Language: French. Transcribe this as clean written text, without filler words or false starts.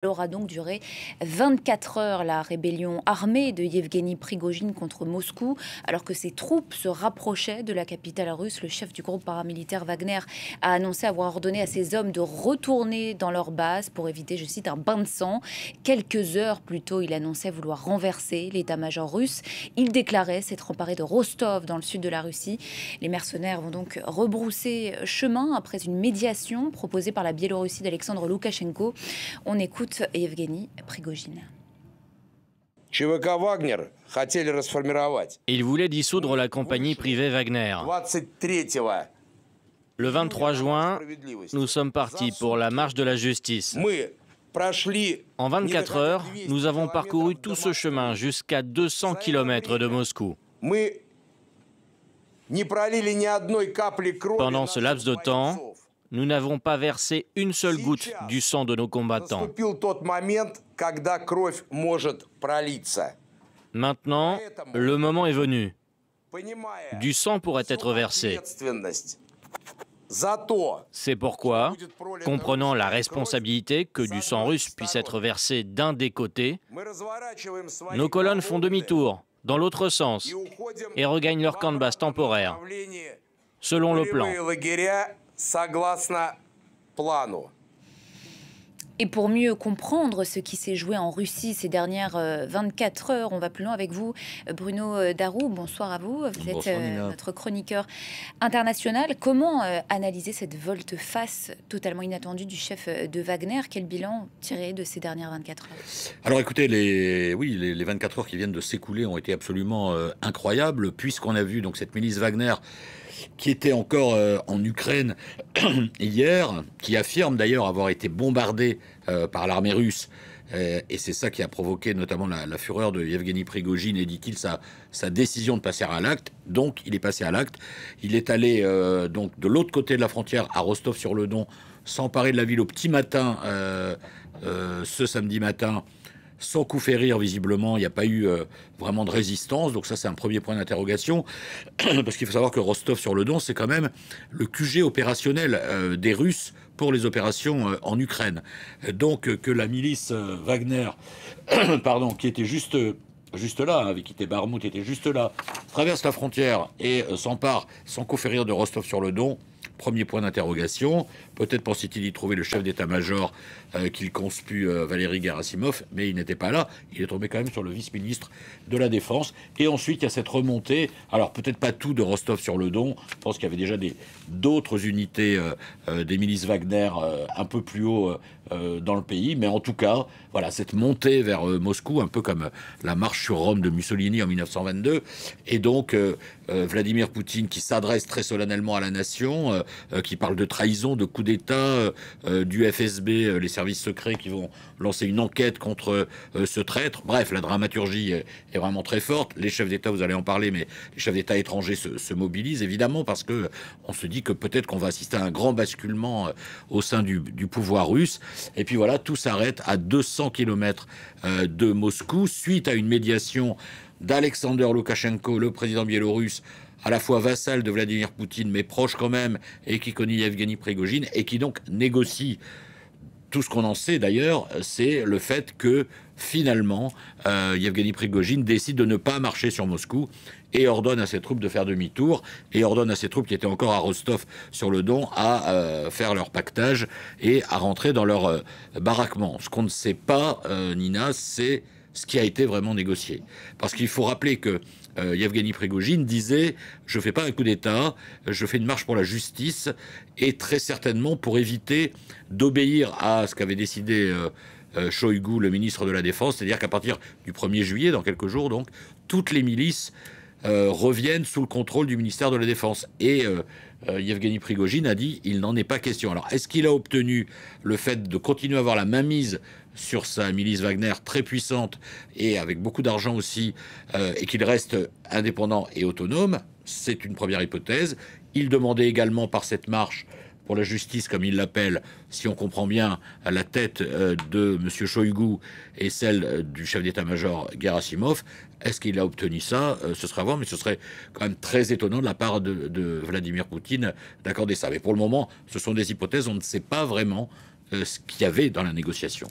Elle aura donc duré 24 heures, la rébellion armée de Yevgeny Prigojine contre Moscou, alors que ses troupes se rapprochaient de la capitale russe. Le chef du groupe paramilitaire Wagner a annoncé avoir ordonné à ses hommes de retourner dans leur base pour éviter, je cite, un bain de sang. Quelques heures plus tôt, il annonçait vouloir renverser l'état-major russe. Il déclarait s'être emparé de Rostov, dans le sud de la Russie. Les mercenaires vont donc rebrousser chemin après une médiation proposée par la Biélorussie d'Alexandre Loukachenko. On écoute Yevgeny Prigojine. Il voulait dissoudre la compagnie privée Wagner. Le 23 juin, nous sommes partis pour la marche de la justice. En 24 heures, nous avons parcouru tout ce chemin jusqu'à 200 km de Moscou. Pendant ce laps de temps, nous n'avons pas versé une seule goutte du sang de nos combattants. Maintenant, le moment est venu. Du sang pourrait être versé. C'est pourquoi, comprenant la responsabilité que du sang russe puisse être versé d'un des côtés, nos colonnes font demi-tour dans l'autre sens et regagnent leur camp de base temporaire, selon le plan. Et pour mieux comprendre ce qui s'est joué en Russie ces dernières 24 heures, on va plus loin avec vous, Bruno Darroux. Bonsoir à vous. Vous êtes notre chroniqueur international. Comment analyser cette volte-face totalement inattendue du chef de Wagner? Quel bilan tirer de ces dernières 24 heures? Alors écoutez, les 24 heures qui viennent de s'écouler ont été absolument incroyables, puisqu'on a vu donc cette milice Wagner qui était encore en Ukraine hier, qui affirme d'ailleurs avoir été bombardée par l'armée russe. Et c'est ça qui a provoqué notamment la fureur de Yevgeny Prigojine et, dit-il, sa décision de passer à l'acte. Donc il est passé à l'acte. Il est allé donc de l'autre côté de la frontière, à Rostov-sur-le-Don, s'emparer de la ville au petit matin, ce samedi matin, sans coup férir, visiblement. Il n'y a pas eu vraiment de résistance. Donc ça, c'est un premier point d'interrogation. Parce qu'il faut savoir que Rostov-sur-le-Don, c'est quand même le QG opérationnel des Russes pour les opérations en Ukraine. Donc que la milice Wagner, pardon, qui était juste là, avec qui était Barmout, était juste là, traverse la frontière et s'empare sans coup férir de Rostov-sur-le-Don. Premier point d'interrogation. Peut-être pensait-il y trouver le chef d'état-major qu'il conspue, Valéry Gerasimov, mais il n'était pas là. Il est tombé quand même sur le vice-ministre de la Défense. Et ensuite, il y a cette remontée. Alors, peut-être pas tout de Rostov-sur-le-Don. Je pense qu'il y avait déjà d'autres unités des milices Wagner un peu plus haut dans le pays. Mais en tout cas, voilà, cette montée vers Moscou, un peu comme la marche sur Rome de Mussolini en 1922. Et donc, Vladimir Poutine qui s'adresse très solennellement à la nation, qui parle de trahison, de coup d'État, du FSB, les services secrets qui vont lancer une enquête contre ce traître. Bref, la dramaturgie est vraiment très forte. Les chefs d'État, vous allez en parler, mais les chefs d'État étrangers se mobilisent, évidemment, parce que on se dit que peut-être qu'on va assister à un grand basculement au sein du pouvoir russe. Et puis voilà, tout s'arrête à 200 km de Moscou, suite à une médiation d'Alexander Loukachenko, le président biélorusse, à la fois vassal de Vladimir Poutine, mais proche quand même, et qui connaît Yevgeny Prigojine, et qui donc négocie. Tout ce qu'on en sait d'ailleurs, c'est le fait que finalement, Yevgeny Prigojine décide de ne pas marcher sur Moscou et ordonne à ses troupes de faire demi-tour, et ordonne à ses troupes qui étaient encore à Rostov-sur-le-Don à faire leur pactage et à rentrer dans leur baraquement. Ce qu'on ne sait pas, Nina, c'est ce qui a été vraiment négocié. Parce qu'il faut rappeler que Yevgeny Prigojine disait « je fais pas un coup d'État, je fais une marche pour la justice » et très certainement pour éviter d'obéir à ce qu'avait décidé Shoigu, le ministre de la Défense, c'est-à-dire qu'à partir du 1er juillet, dans quelques jours donc, toutes les milices reviennent sous le contrôle du ministère de la Défense. Et Yevgeny Prigojine a dit il n'en est pas question. Alors, est-ce qu'il a obtenu le fait de continuer à avoir la mainmise sur sa milice Wagner très puissante et avec beaucoup d'argent aussi, et qu'il reste indépendant et autonome? C'est une première hypothèse. Il demandait également par cette marche pour la justice, comme il l'appelle, si on comprend bien, à la tête de M. Shoigu et celle du chef d'état-major Gerasimov. Est-ce qu'il a obtenu ça? Ce serait à voir, mais ce serait quand même très étonnant de la part de Vladimir Poutine d'accorder ça. Mais pour le moment, ce sont des hypothèses, on ne sait pas vraiment ce qu'il y avait dans la négociation.